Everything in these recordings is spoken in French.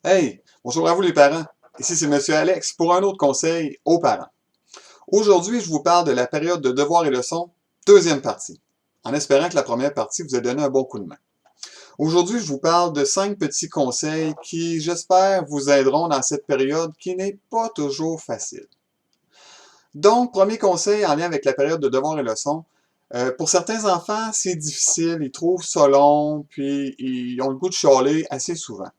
Hey, bonjour à vous les parents. Ici c'est Monsieur Alex pour un autre conseil aux parents. Aujourd'hui, je vous parle de la période de devoirs et leçons, deuxième partie, en espérant que la première partie vous ait donné un bon coup de main. Aujourd'hui, je vous parle de 5 petits conseils qui, j'espère, vous aideront dans cette période qui n'est pas toujours facile. Donc, premier conseil en lien avec la période de devoirs et leçons, pour certains enfants, c'est difficile, ils trouvent ça long, puis ils ont le goût de chialer assez souvent.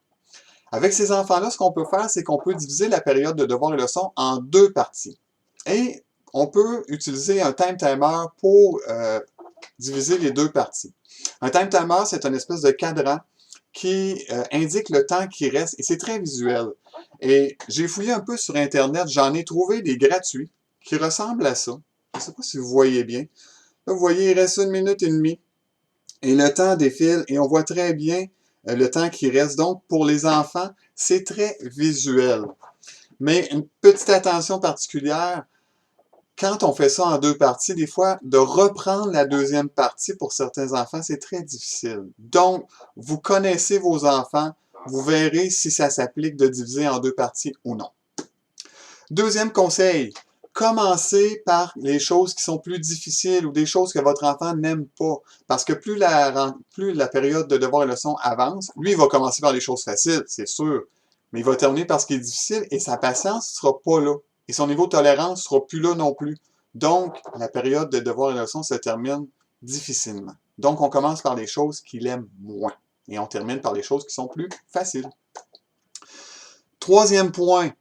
Avec ces enfants-là, ce qu'on peut faire, c'est qu'on peut diviser la période de devoirs et leçons en deux parties. Et on peut utiliser un time timer pour diviser les deux parties. Un time timer, c'est une espèce de cadran qui indique le temps qui reste et c'est très visuel. Et j'ai fouillé un peu sur Internet, j'en ai trouvé des gratuits qui ressemblent à ça. Je ne sais pas si vous voyez bien. Là, vous voyez, il reste 1 minute et demie et le temps défile et on voit très bien le temps qui reste. Donc, pour les enfants, c'est très visuel. Mais une petite attention particulière, quand on fait ça en deux parties, des fois, de reprendre la deuxième partie pour certains enfants, c'est très difficile. Donc, vous connaissez vos enfants, vous verrez si ça s'applique de diviser en deux parties ou non. Deuxième conseil, commencez par les choses qui sont plus difficiles ou des choses que votre enfant n'aime pas. Parce que plus la période de devoir et leçon avance, lui, il va commencer par les choses faciles, c'est sûr. Mais il va terminer par ce qui est difficile et sa patience ne sera pas là. Et son niveau de tolérance ne sera plus là non plus. Donc, la période de devoir et leçon se termine difficilement. Donc, on commence par les choses qu'il aime moins. Et on termine par les choses qui sont plus faciles. Troisième point,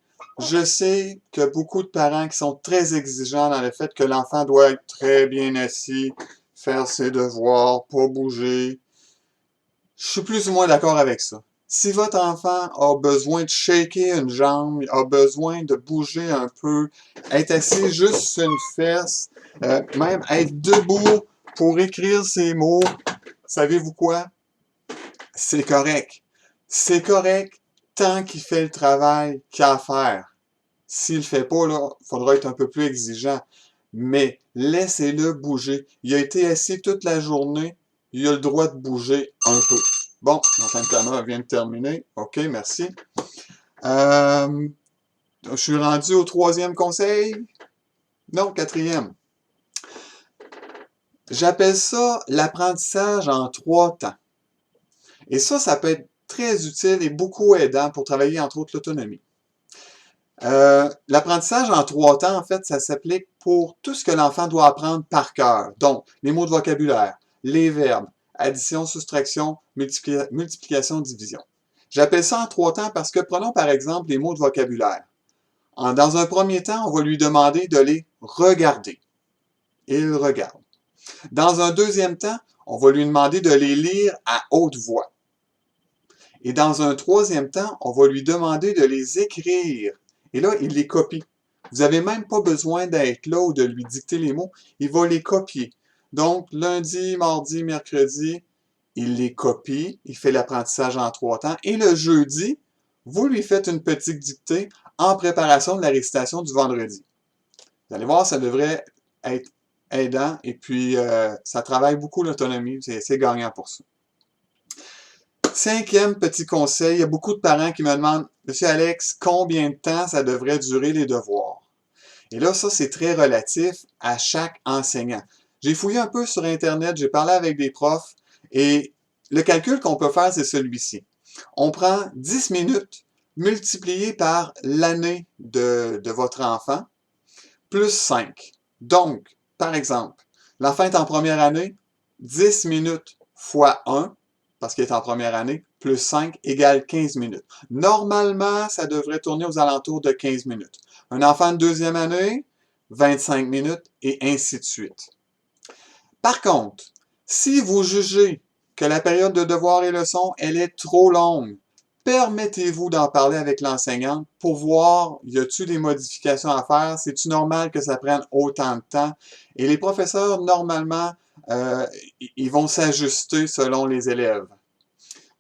je sais que beaucoup de parents qui sont très exigeants dans le fait que l'enfant doit être très bien assis, faire ses devoirs, pas bouger. Je suis plus ou moins d'accord avec ça. Si votre enfant a besoin de shaker une jambe, a besoin de bouger un peu, être assis juste sur une fesse, même être debout pour écrire ses mots, savez-vous quoi? C'est correct. C'est correct tant qu'il fait le travail qu'il a à faire. S'il le fait pas, là, il faudra être un peu plus exigeant. Mais laissez-le bouger. Il a été assis toute la journée. Il a le droit de bouger un peu. Bon, mon time timer vient de terminer. OK, merci. Je suis rendu au troisième conseil. Non, quatrième. J'appelle ça l'apprentissage en 3 temps. Et ça peut être très utile et beaucoup aidant pour travailler entre autres l'autonomie. L'apprentissage en 3 temps, en fait, ça s'applique pour tout ce que l'enfant doit apprendre par cœur. Donc, les mots de vocabulaire, les verbes, addition, soustraction, multiplication, division. J'appelle ça en 3 temps parce que prenons par exemple les mots de vocabulaire. Dans un premier temps, on va lui demander de les regarder. Il regarde. Dans un deuxième temps, on va lui demander de les lire à haute voix. Et dans un troisième temps, on va lui demander de les écrire. Et là, il les copie. Vous n'avez même pas besoin d'être là ou de lui dicter les mots. Il va les copier. Donc, lundi, mardi, mercredi, il les copie. Il fait l'apprentissage en 3 temps. Et le jeudi, vous lui faites une petite dictée en préparation de la récitation du vendredi. Vous allez voir, ça devrait être aidant. Et puis, ça travaille beaucoup l'autonomie. C'est gagnant pour ça. Cinquième petit conseil, il y a beaucoup de parents qui me demandent, Monsieur Alex, combien de temps ça devrait durer les devoirs? Et là, ça, c'est très relatif à chaque enseignant. J'ai fouillé un peu sur Internet, j'ai parlé avec des profs, et le calcul qu'on peut faire, c'est celui-ci. On prend 10 minutes multiplié par l'année de votre enfant, plus 5. Donc, par exemple, l'enfant est en première année, 10 minutes fois 1, parce qu'il est en première année, plus 5 égale 15 minutes. Normalement, ça devrait tourner aux alentours de 15 minutes. Un enfant de deuxième année, 25 minutes, et ainsi de suite. Par contre, si vous jugez que la période de devoirs et leçons, elle est trop longue, permettez-vous d'en parler avec l'enseignante pour voir, y a-t-il des modifications à faire? C'est-tu normal que ça prenne autant de temps? Et les professeurs, normalement, ils vont s'ajuster selon les élèves.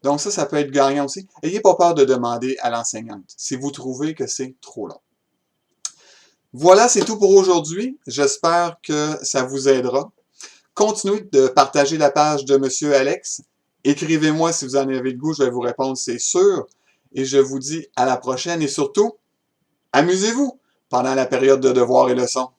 Donc ça peut être gagnant aussi. Ayez pas peur de demander à l'enseignante si vous trouvez que c'est trop long. Voilà, c'est tout pour aujourd'hui. J'espère que ça vous aidera. Continuez de partager la page de Monsieur Alex. Écrivez-moi si vous en avez le goût, je vais vous répondre, c'est sûr. et je vous dis à la prochaine et surtout, amusez-vous pendant la période de devoirs et leçons.